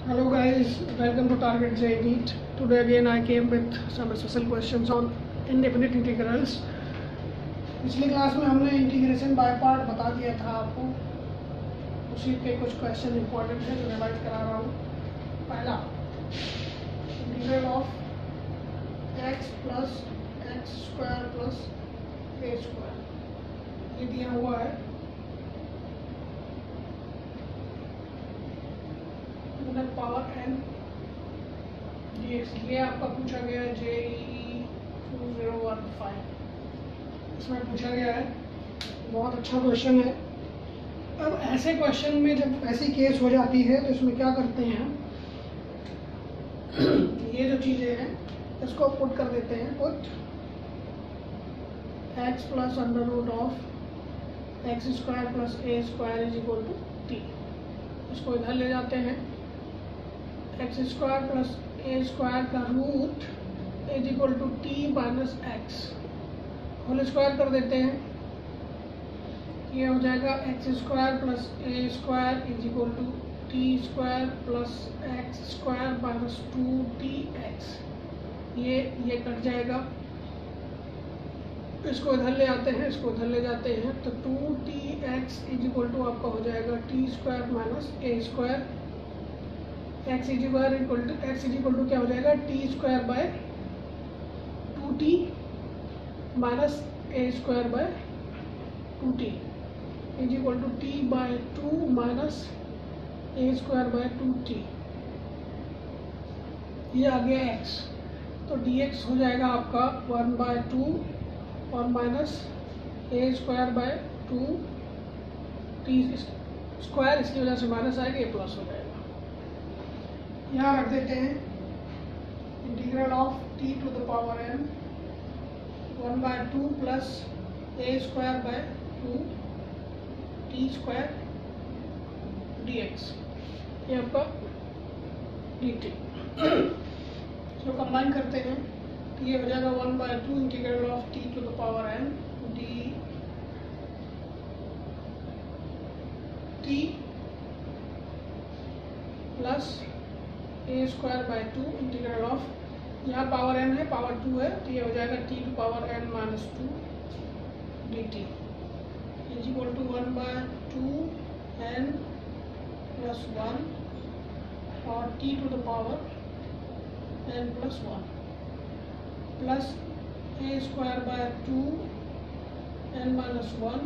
Hello guys, welcome to Target JEE NEET. Today again I came with some special questions on indefinite integrals. पिछली class में हमने integration by part बता दिया था आपको, उसी के कुछ क्वेश्चन इंपॉर्टेंट है जो रिवाइज करा रहा हूँ। पहला, integral of x plus x square plus A square, ये दिया हुआ है। पावर n dx, ये आपका पूछा गया है JEE 2015, इसमें पूछा गया है। बहुत अच्छा क्वेश्चन है। अब ऐसे क्वेश्चन में जब ऐसी केस हो जाती है तो इसमें क्या करते हैं, ये जो चीज़ें हैं इसको पुट कर देते हैं। Put x plus under root of x square plus A square is equal to t, इसको इधर ले जाते हैं। एक्स स्क्वायर प्लस ए स्क्वायर का root is equal to t minus x, whole square कर देते हैं। ये हो जाएगा x square plus A square is equal to t square plus x square minus 2tx। ये कट जाएगा, इसको इधर ले आते हैं, इसको इधर ले जाते हैं, तो 2tx इज इक्वल टू आपका हो जाएगा t square minus a square. X is equal to क्या हो जाएगा, t square by 2t minus a square by 2t is equal to t by 2 minus a square by 2t। ये आ गया x, तो dx हो जाएगा आपका 1/2 और minus a square by 2t square, इसकी वजह से माइनस आएगा, ये प्लस हो जाएगा। यहाँ रख देते हैं integral of t to the power n 1/2 plus A square by 2t square dx, ये आपका dt। इसको कंबाइन करते हैं तो ये हो जाएगा 1/2 integral of t to the power n dt plus A square by 2 integral of, यहाँ पावर n है, पावर 2 है, तो ये हो जाएगा t to power n minus 2 dt is equal to 1/2 n plus 1 और t to the power n plus 1 plus A square by 2 n minus 1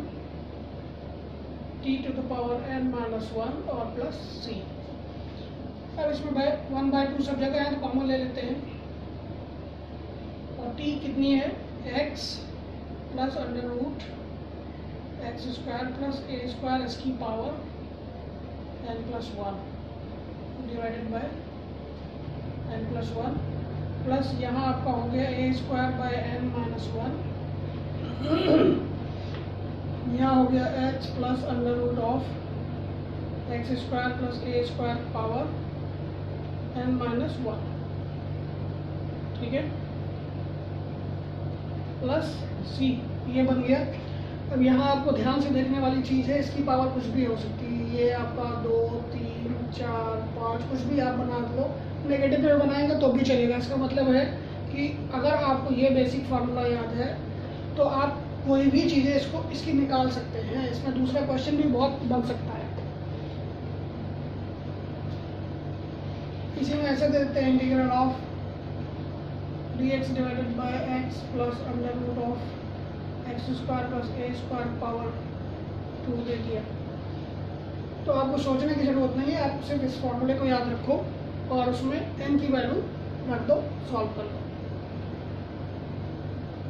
t to the power n minus 1 और plus c। अब इसमें 1/2 सब जगह है तो common ले लेते हैं, और t कितनी है, x plus under root X square plus ए स्क्वायर इसकी power n plus 1 divided by n plus 1 plus यहाँ आपका हो गया A square by n minus 1, यहाँ हो गया h plus under root of x square plus A square power n minus 1, ठीक है, प्लस c, ये बन गया। अब यहाँ आपको ध्यान से देखने वाली चीज़ है, इसकी पावर कुछ भी हो सकती है, ये आपका 2 3 4 5 कुछ भी आप बना लो, नेगेटिव में बनाएंगे तो भी चलेगा। इसका मतलब है कि अगर आपको ये बेसिक फार्मूला याद है तो आप कोई भी चीज़ें इसकी निकाल सकते हैं। इसमें दूसरा क्वेश्चन भी बहुत बन सकता है। इसी में ऐसे देते हैं integral of dx divided by x plus under root of x square plus A square power 2 दे दिया। तो आपको सोचने की ज़रूरत नहीं है, आप सिर्फ इस फॉर्मूले को याद रखो और उसमें n की वैल्यू रख दो, सॉल्व कर दो।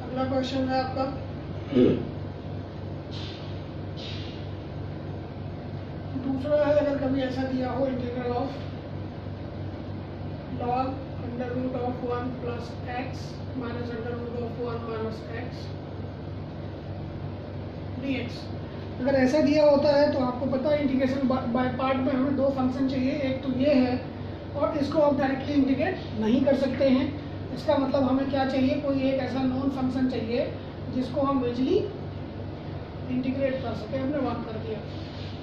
अगला क्वेश्चन है आपका दूसरा है, अगर कभी ऐसा दिया हो integral of log under root of 1 plus x minus under root of 1 minus x dx। अगर ऐसा दिया होता है तो आपको पता है इंटीग्रेशन बाय पार्ट में हमें दो फंक्शन चाहिए, एक तो ये है और इसको आप डायरेक्टली इंटीग्रेट नहीं कर सकते हैं। इसका मतलब हमें क्या चाहिए, कोई एक ऐसा नॉन फंक्शन चाहिए जिसको हम इजीली इंटीग्रेट कर सके। हमने बात कर दिया।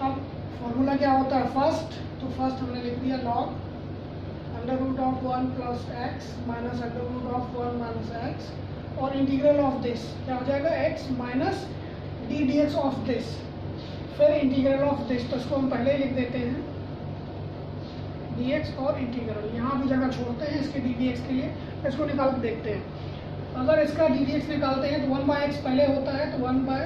अब फॉर्मूला क्या होता है, फर्स्ट, तो फर्स्ट हमने लिख दिया log under root of 1 plus x minus under root of 1 minus x, और इंटीग्रल ऑफ दिस क्या हो जाएगा x minus d d x of this, फिर इंटीग्रल ऑफ दिस, तो इसको हम पहले ही लिख देते हैं dx और इंटीग्रल, यहाँ भी जगह छोड़ते हैं इसके dx के लिए, इसको निकाल के देखते हैं। अगर इसका dx निकालते हैं तो 1/x पहले होता है, तो 1 by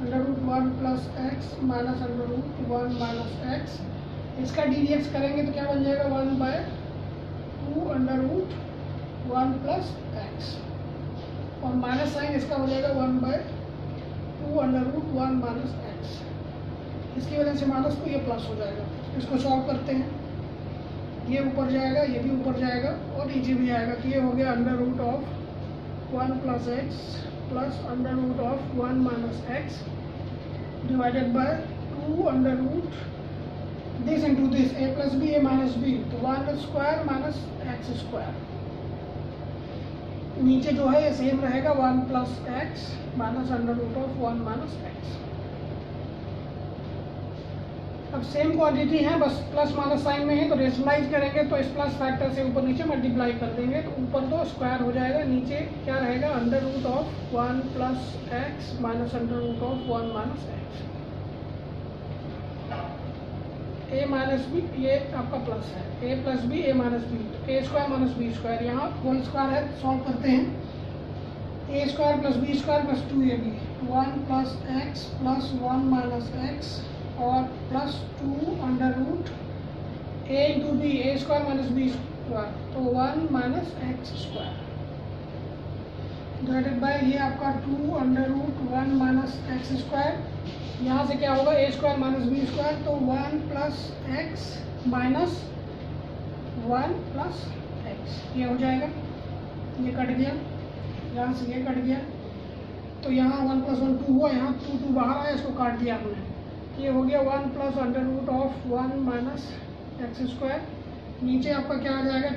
under root 1 plus x minus under root 1 minus x, इसका dx करेंगे तो क्या बन जाएगा 1 by 2 under root 1 plus x, और माइनस साइन इसका हो जाएगा 1 by 2 under root 1 minus x, इसकी वजह से माइनस को ये प्लस हो जाएगा। इसको सॉल्व करते हैं, ये ऊपर जाएगा, ये भी ऊपर जाएगा और नीचे भी आएगा, तो ये हो गया under root of 1 plus x plus under root of 1 minus x divided by 2 under root this into this, a plus B A minus b, तो 1 स्क्वायर माइनस एक्स स्क्वायर, नीचे जो है ये सेम रहेगा 1 plus x minus under root of 1 minus x. अब same quantity है, बस plus minus sign में है, तो रेशनलाइज करेंगे तो इस प्लस फैक्टर से ऊपर नीचे मल्टीप्लाई कर देंगे, तो ऊपर तो स्क्वायर हो जाएगा, नीचे क्या रहेगा under root of 1 plus x minus under root of 1 minus X, A minus B, ये आपका प्लस है, A plus B A minus B, A square minus B square, यहाँ होल स्क्वायर है, सॉल्व करते हैं, A square plus B square plus 2ab, 1 plus x plus 1 minus x और plus 2 under root A into B, A square minus B square, तो 1 minus x square divided by ये आपका 2 under root 1 minus x square, यहाँ से क्या होगा a square minus B square, तो 1 plus x minus 1 plus x, ये हो जाएगा, ये कट गया, यहाँ से ये कट गया, तो यहाँ 1 प्लस 1 2 हुआ, यहाँ 2 बाहर आया, इसको काट दिया हमने, ये हो गया 1 plus under root of 1 minus x square, नीचे आपका क्या आ जाएगा,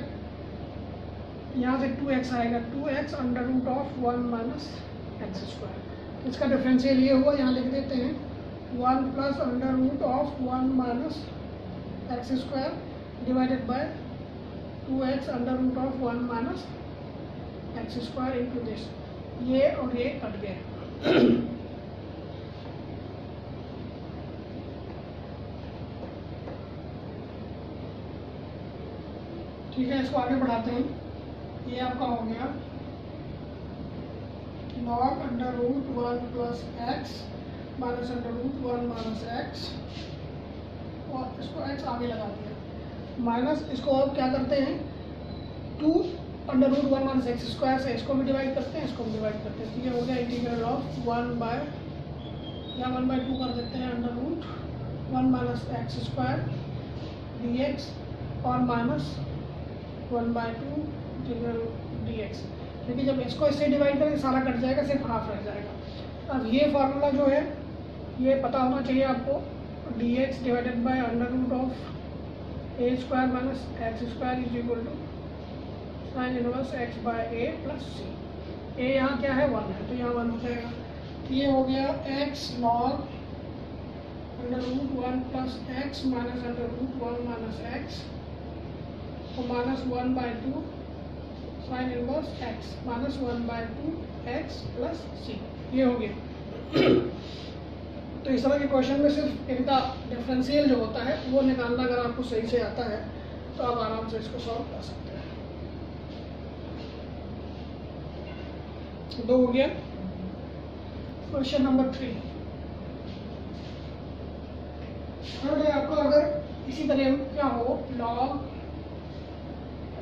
यहाँ से 2x आएगा, 2x under root of 1 minus x square, इसका डिफरेंशियल ये हुआ, यहाँ लिख देते हैं 1 plus under root of 1 minus x square divided by 2x under root of 1 minus x square into this, ये और ये कट गए। ठीक है, इसको आगे बढ़ाते हैं, ये आपका हो गया log under root 1 plus x minus under root 1 minus x, और इसको एक्स आगे लगा दिया, माइनस इसको अब क्या करते हैं 2 under root 1 minus x square से इसको भी डिवाइड करते हैं, इसको भी डिवाइड करते हैं, तो ये हो गया इंटीग्रल ऑफ 1 बाय या 1/2 कर देते हैं under root 1 minus x square D x और माइनस 1/2 इंटीग्रल dx, क्योंकि जब इसको इससे डिवाइड करेंगे सारा कट जाएगा, सिर्फ हाफ रह जाएगा। अब ये फार्मूला जो है ये पता होना चाहिए आपको, dx divided by under root of A square minus x square is equal to sine inverse X by A plus C, A यहाँ क्या है 1 है, तो यहाँ 1 हो जाएगा, तो ये हो गया x log under root 1 plus x minus under root 1 minus X तो minus 1/2 sine inverse X minus 1/2 X plus C, ये हो गया। तो इस तरह के क्वेश्चन में सिर्फ इनका डिफरेंशियल जो होता है वो निकालना अगर आपको सही से आता है तो आप आराम से इसको सॉल्व कर सकते हैं। 2 हो गया। क्वेश्चन नंबर 3 थर्ड है आपका, अगर इसी तरह क्या हो log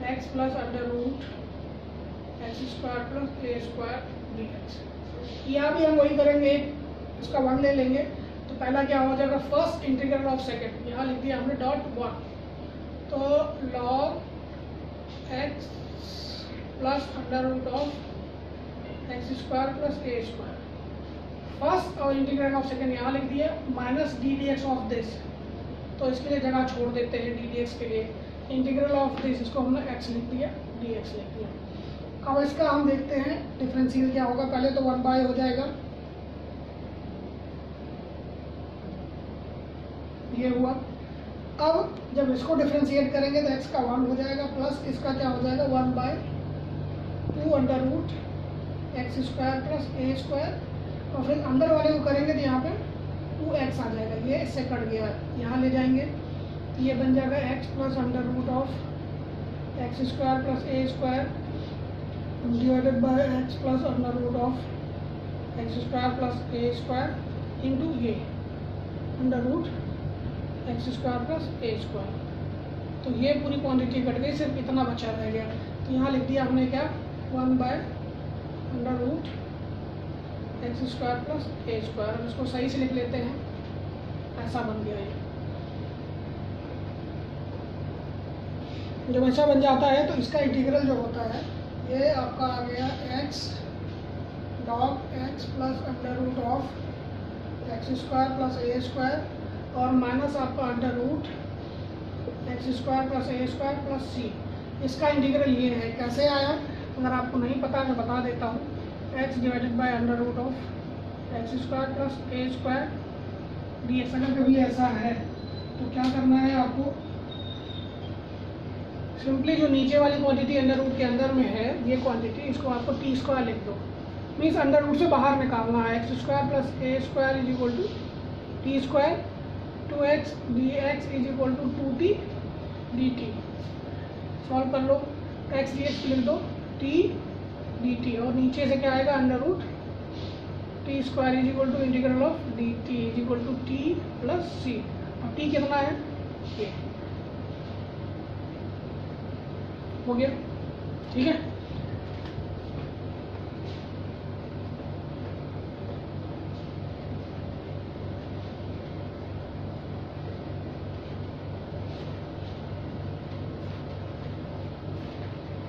x plus under root X square plus ए स्क्वायर डी एक्स, यहाँ भी हम वही करेंगे, इसका 1 ले लेंगे, तो पहला क्या हो जाएगा फर्स्ट इंटीग्रल ऑफ सेकेंड, यहाँ लिख दिया हमने डॉट 1, तो log x plus under root of x square plus A square, first और इंटीग्रल ऑफ सेकेंड यहाँ लिख दिया, minus d d x of this, तो इसके लिए जगह छोड़ देते हैं डी डी एक्स के लिए, इंटीग्रल ऑफ दिस इसको हमने x लिख दिया, dx लिख दिया। अब इसका हम देखते हैं डिफरेंशियल क्या होगा, पहले तो 1 हो जाएगा, ये हुआ, अब जब इसको डिफ्रेंशिएट करेंगे तो x का 1 हो जाएगा प्लस इसका क्या हो जाएगा 1/2 under root X square plus ए स्क्वायर, और फिर अंदर वाले को करेंगे तो यहाँ पे 2x आ जाएगा, ये इससे कट गया, यहाँ ले जाएंगे तो ये बन जाएगा x plus under root of x square plus A square divided by X plus under root of x square plus A square into ये under root X square plus ए स्क्वायर। तो ये पूरी क्वांटिटी कट गई, सिर्फ इतना बचा रह गया, तो यहाँ लिख दिया हमने क्या 1/अंडर रूट एक्स स्क्वायर प्लस ए स्क्वायर। इसको सही से लिख लेते हैं, ऐसा बन गया ये। जब ऐसा बन जाता है तो इसका इंटीग्रल जो होता है ये आपका आ गया x log x plus under root of x square plus A square और माइनस आपका under root X square plus ए स्क्वायर प्लस सी। इसका इंटीग्रल ये है, कैसे आया अगर आपको नहीं पता मैं बता देता हूँ। x divided by under root of x square plus A square D x. अगर कभी ऐसा है तो क्या करना है आपको, सिंपली जो नीचे वाली क्वांटिटी अंडर रूट के अंदर में है ये क्वांटिटी, इसको आपको टी स्क्वायर लिख दो, मीन्स अंडर रूट से बाहर निकालना है। X square plus A square is equal to t square 2x dx is equal to 2t dt। Solve कर लो, x dx लिख दो t dt, और नीचे से क्या आएगा under root T square is equal to integral of D T is equal to T plus C. अब टी कितना है, ये हो गया, ठीक है।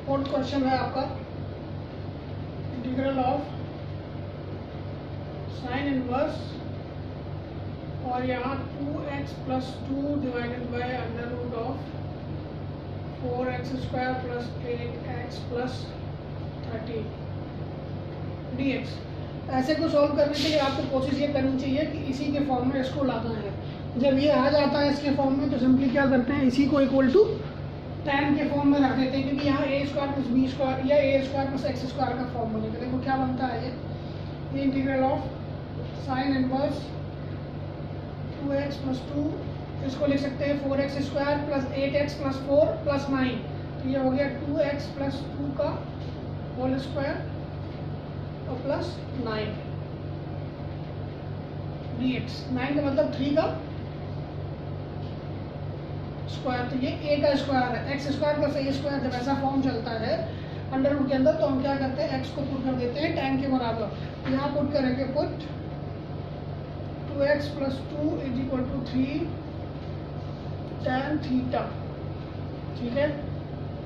फोर्थ क्वेश्चन है आपका इंटीग्रल ऑफ साइन इनवर्स, और यहाँ 2x plus 2 divided by under root of 4x square plus 8x plus 30 dx। ऐसे को सॉल्व करने के लिए आपको कोशिश ये करनी चाहिए कि इसी के फॉर्म में इसको लाना है। जब ये आ जाता है इसके फॉर्म में तो सिंपली क्या करते हैं, इसी को इक्वल टू tan के फॉर्म में रख देते हैं, क्योंकि यहाँ ए स्क्वायर प्लस बी स्क्वायर या ए स्क्वायर प्लस एक्स स्क्वायर का फॉर्म बनेगा। देखो क्या बनता है ये integral of sine inverse 2x plus 2, इसको लिख सकते हैं 4x square plus 8x plus 4 plus 9, तो ये हो गया 2x प्लस 2 का होल स्क्वायर और प्लस 9 dx। 9 का मतलब 3 का स्क्वायर, तो ये a का स्क्वायर है। एक्स स्क्वायर प्लस ए स्क्वायर जब ऐसा फॉर्म चलता है अंडर रूट के अंदर तो हम क्या करते हैं, x को पुट कर देते हैं tan के बराबर। यहाँ पुट करेंगे, put 2x plus 2 is equal to 3 tan theta, ठीक है।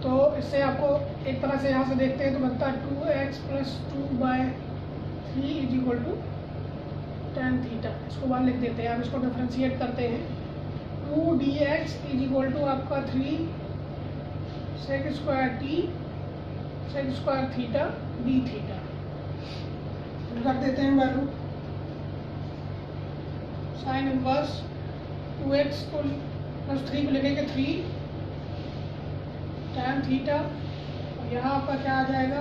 तो इससे आपको एक तरह से यहाँ से देखते हैं तो बनता है 2x plus 2/3 is equal to tan theta. इसको 1 लिख देते हैं। अब इसको डिफ्रेंशिएट करते हैं, 2 dx इज इक्वल टू आपका 3 sec square t sec square theta d theta. कर देते हैं वैल्यू, साइन इनवर्स 2x को प्लस 3 को लेके 3 tan थीटा, और यहाँ आपका क्या आ जाएगा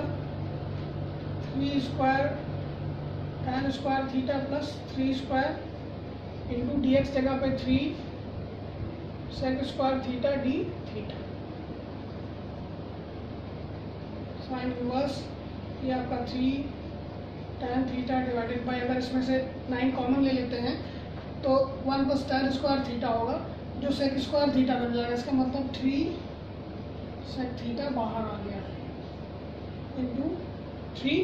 3 square tan square theta plus 3 square into D x जगह पे 3 sec square theta D theta. Sine inverse ये आपका 3 tan थीटा डिवाइडेड बाय, अगर इसमें से 9 कॉमन ले लेते हैं तो 1 प्लस tan स्क्वायर थीटा होगा जो sec स्क्वायर थीटा बन जाएगा। इसका मतलब 3 sec थीटा बाहर आ गया इंटू 3।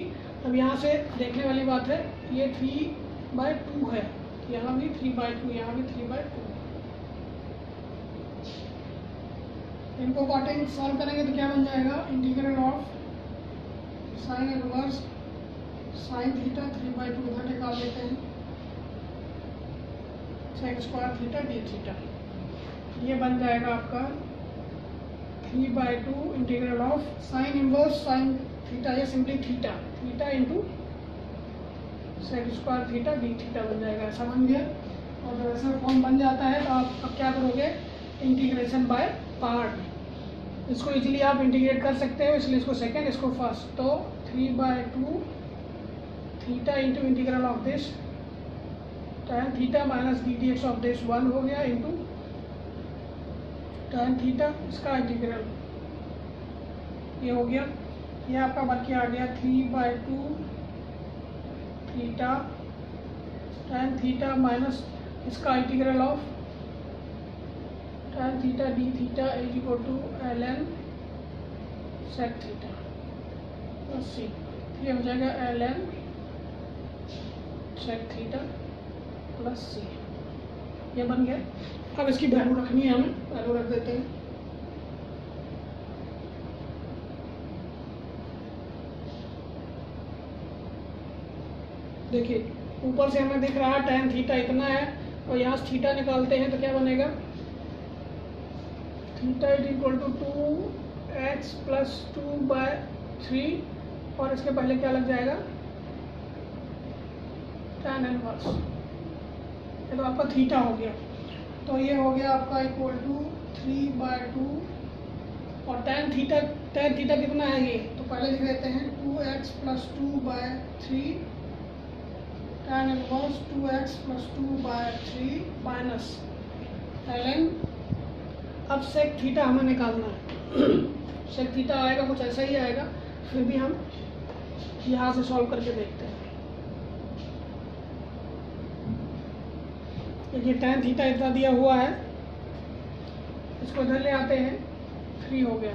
अब यहाँ से देखने वाली बात है, ये 3/2 है, यहाँ भी 3/2, यहाँ भी 3/2। इनको काटेंगे, सॉल्व करेंगे तो क्या बन जाएगा, integral of sine inverse sine theta 3/2 इधर निकाल देते हैं, sec square theta D theta. ये बन जाएगा आपका 3/2 integral of sine inverse sine theta, ये simply theta theta into sec square theta D theta बन जाएगा। ऐसा बन गया। और जब ऐसा फॉर्म बन जाता है तो आप अब क्या करोगे, इंटीग्रेशन बाय पार्ट। इसको इजीली आप इंटीग्रेट कर सकते हो, इसलिए इसको सेकंड, इसको फर्स्ट। तो 3/2 theta into integral of this tan theta minus ddx of this 1 हो गया इंटू tan थीटा, इसका इंटीग्रल ये हो गया। ये आपका बन के आ गया 3/2 थीटा tan थीटा माइनस इसका integral of tan theta D theta is equal to ln sec theta plus C. ये हो जाएगा ln sec theta plus C. ये बन गया। अब इसकी वैल्यू रखनी है, हमें वैल्यू रख देते हैं। देखिए ऊपर से हमें दिख रहा है tan थीटा इतना है, और यहाँ से थीटा निकालते हैं तो क्या बनेगा, theta is equal to 2x plus 2/3, और इसके पहले क्या लग जाएगा tan इनवर्स। ये तो आपका थीटा हो गया। तो ये हो गया आपका इक्वल टू 3/2, और tan थीटा कितना है ये, तो पहले लिख लेते हैं 2x plus 2/3 tan inverse 2x plus 2/3 minus ln। अब सेक थीटा हमें निकालना है। सेक थीटा आएगा कुछ ऐसा ही आएगा, फिर भी हम यहाँ से सॉल्व करके देखते हैं। देखिए tan थीटा इतना दिया हुआ है, इसको इधर ले आते हैं, 3 हो गया।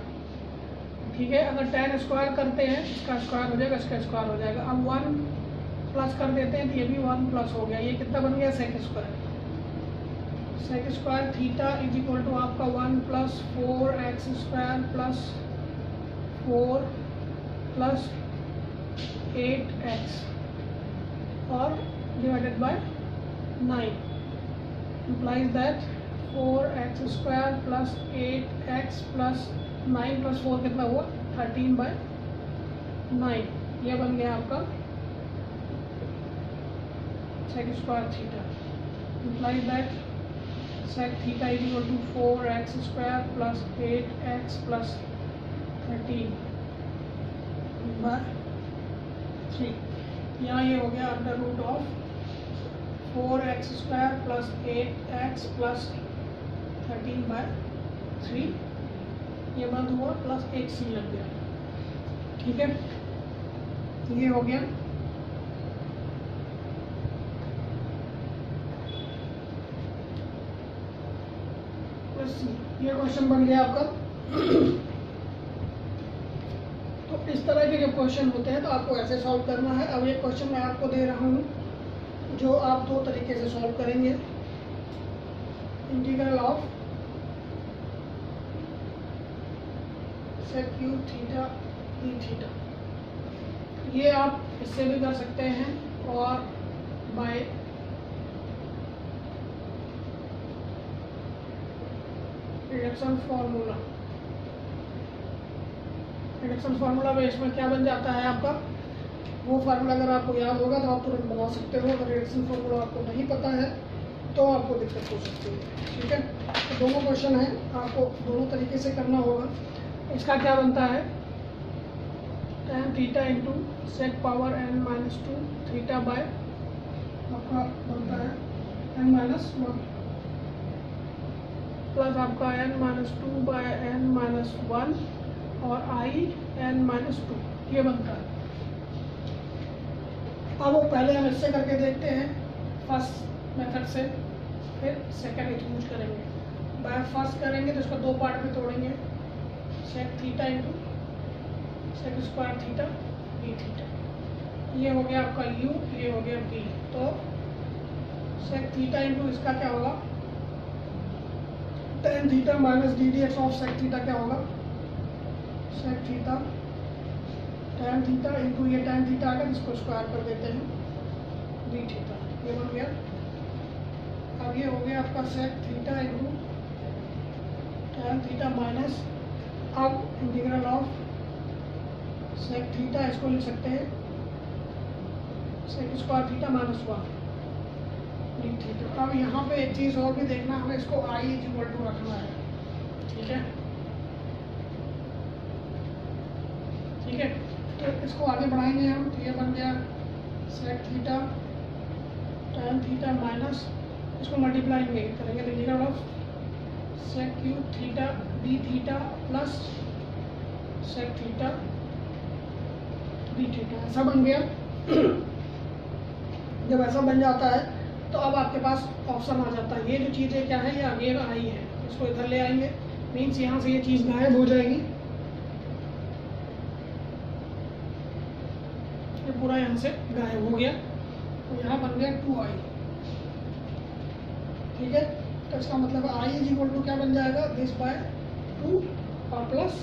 ठीक है, अगर tan स्क्वायर करते हैं इसका स्क्वायर हो जाएगा, इसका स्क्वायर हो जाएगा। अब 1 प्लस कर देते हैं तो ये भी 1 प्लस हो गया। ये कितना बन गया, sec square. Sec square theta is equal to आपका 1 plus 4x square plus 4 plus 8x और divided by 9 implies that 4x square plus 8x plus 9 plus 4 कितना हुआ, 13/9। ये बन गया आपका sec square theta. implies that sec theta is equal to 4x square plus 8x plus 13/3। यहाँ ये हो गया under root of 4x square plus 8x plus 13/3। ये बंद हुआ प्लस 8c लग गया। ठीक है, ये हो गया। ये क्वेश्चन बन गया आपका। तो इस तरह के जब क्वेश्चन होते हैं तो आपको ऐसे सॉल्व करना है। अब ये क्वेश्चन मैं आपको दे रहा हूँ जो आप 2 तरीके से सॉल्व करेंगे। Integral of sec cube theta D theta, ये आप इससे भी कर सकते हैं, और बाय रिडक्शन फार्मूला बेस में क्या बन जाता है आपका, वो फार्मूला अगर आपको याद होगा तो आप तुरंत बना सकते हो। अगर रिडक्शन फार्मूला आपको नहीं पता है तो आपको दिक्कत हो सकती है। ठीक है, तो दोनों क्वेश्चन हैं, आपको दोनों तरीके से करना होगा। इसका क्या बनता है, tan theta into sec power n-2 theta by आपका बनता है n-1 प्लस आपका n-2/n-1 और i n-2, ये बनता है। अब वो पहले हम इससे करके देखते हैं फर्स्ट मेथड से, फिर सेकंड यूज करेंगे। बाय फर्स्ट करेंगे तो इसको 2 पार्ट में तोड़ेंगे, sec theta into sec square theta D theta. ये हो गया आपका u, ये हो गया v। तो सेक थीटा इंटू इसका क्या होगा, tan theta minus ddx of sec theta क्या होगा, sec theta tan theta into ये tan थीटा आकर इसको स्क्वायर कर देते हैं डी थीटा। ये बन गया। अब ये हो गया आपका sec theta into tan theta minus, अब इंटीग्रल ऑफ सेक थीटा, इसको लिख सकते हैं sec square theta -1। D theta. अब यहाँ पे एक चीज़ और भी देखना, हमें इसको आई इज इक्वल टू रखना है, ठीक है। ठीक है, तो इसको आगे बढ़ाएंगे हम, तो ये बन गया sec theta tan theta minus, इसको मल्टीप्लाई करेंगे तो integral of sec cube theta D theta plus sec theta D theta, ऐसा बन गया। जब ऐसा बन जाता है तो अब आपके पास ऑप्शन आ जाता है, ये जो चीज़ें क्या है, ये आगे आई है, इसको इधर ले आएंगे, मीन्स यहाँ से ये चीज़ गायब हो जाएगी, ये पूरा यहाँ से गायब हो गया, तो यहाँ बन गया 2i, ठीक है। तो इसका मतलब i इज इक्वल टू क्या बन जाएगा, दिस बाय 2 और plus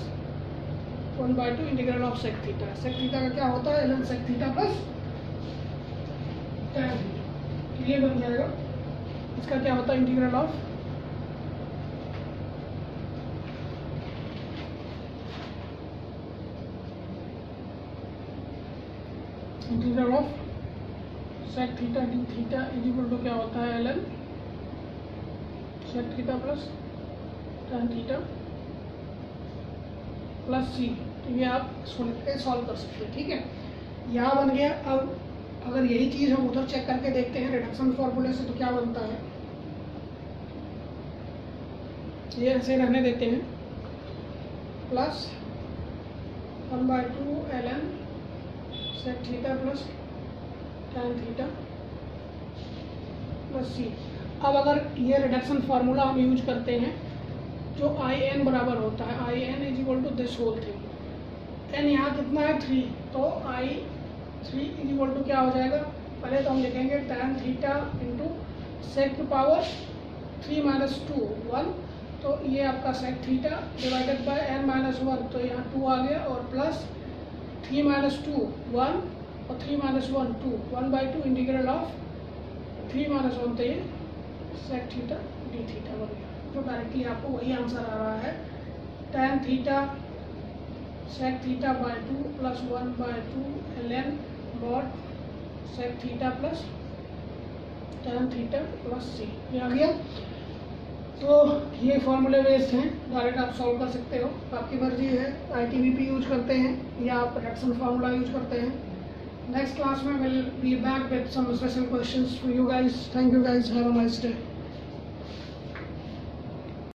1/2 integral of sec theta. Sec theta का क्या होता है, ln sec theta plus tan theta, ये बन जाएगा। इसका क्या होता है, integral of sec theta D theta is equal to क्या होता है, ln sec theta plus tan theta plus C. तो ये आप इसको लिख के सॉल्व कर सकते हैं, ठीक है। यहाँ बन गया। अब अगर यही चीज़ हम उधर चेक करके देखते हैं रिडक्शन फॉर्मूले से, तो क्या बनता है, ये ऐसे रहने देते हैं, plus 1/2 ln sec theta plus tan theta plus C. अब अगर ये रिडक्शन फार्मूला हम यूज करते हैं, जो आई एन बराबर होता है, I n is equal to this whole thing, n यहाँ कितना है 3, तो आई 3 इज इक्वल टू क्या हो जाएगा, पहले तो हम लिखेंगे tan थीटा इंटू सेक की पावर 3 - 2 1, तो ये आपका sec theta divided by n - 1, तो यहाँ 2 आ गया, और प्लस 3 - 2 1 और 3 - 1 2, 1/2 इंटीग्रल ऑफ 3 - 1, तो ये सेक थीटा डी थीटा बन गया। तो डायरेक्टली आपको वही आंसर आ रहा है, tan theta sec theta by 2 plus 1/2 ln mod sec theta plus tan theta plus C, ये आ गया। तो ये फॉर्मूले बेस्ड हैं, डायरेक्ट आप सॉल्व कर सकते हो, आपकी मर्जी है, ITVP यूज करते हैं या आप रिडक्शन फार्मूला यूज करते हैं। नेक्स्ट क्लास में will be back with some special questions for you guys. Thank you guys, have a nice day.